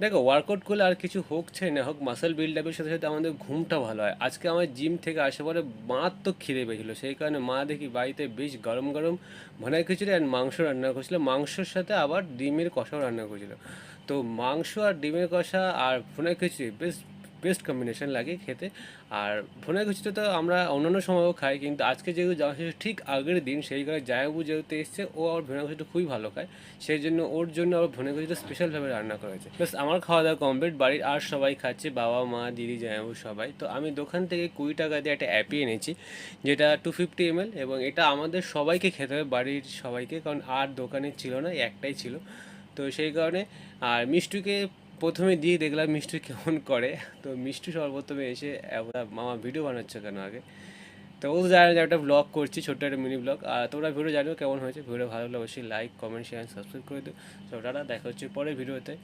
দেখো, ওয়ার্কআউট করলে আর কিছু হোক চাই না হোক, মাসেল বিল্ড আপের সাথে সাথে আমাদের ঘুমটা ভালো হয়। আজকে আমার জিম থেকে আসার পরে মারাত্মক খিদে পেয়েছিলো, সেই কারণে মা দেখি বাড়িতে বেশ গরম গরম ভুনা খিচুড়ি আর মাংস রান্না করছিল, মাংসর সাথে আবার ডিমের কষাও রান্না করেছিল। তো মাংস আর ডিমের কষা আর ভুনা খিচুড়ি বেশ বেস্ট কম্বিনেশন লাগে খেতে। আর ভুনা খিচুড়ি তো আমরা অন্যান্য সময়ও খাই, কিন্তু আজকে যেহেতু জামা ষষ্ঠীর ঠিক আগের দিন, সেই কারণে জামাইবাবু যেহেতু এসছে, ও আর ভুনা খিচুড়িটা খুবই ভালো খায়, সেই জন্য ওর জন্য আবার ভুনা খিচুড়িটা স্পেশালভাবে রান্না করা হয়েছে। প্লাস আমার খাওয়া দাওয়া কমপ্লিট, বাড়ির আর সবাই খাচ্ছে, বাবা মা দিদি জামাইবাবু সবাই। তো আমি দোকান থেকে 20 টাকা দিয়ে একটা অ্যাপি এনেছি, যেটা 250 ml, এবং এটা আমাদের সবাইকে খেতে হবে, বাড়ির সবাইকে, কারণ আর দোকানে ছিল না, এই একটাই ছিল। তো সেই কারণে আর মিষ্টুকে প্রথমে দিয়ে দেখলাম মিষ্টি কেমন করে। তো মিষ্টি সর্বপ্রথমে এসে মামা ভিডিও বানাচ্ছে কেন আগে, তো ও তো জানে যে একটা ব্লগ করছি, ছোট্ট একটা মিনি ব্লগ। আর তোমরা ভিডিও জানিও কেমন হয়েছে, ভিডিও ভালো হলে অবশ্যই লাইক কমেন্ট শেয়ার সাবস্ক্রাইব করে দিও। তো টাটা, দেখা হচ্ছে পরের ভিডিওতে।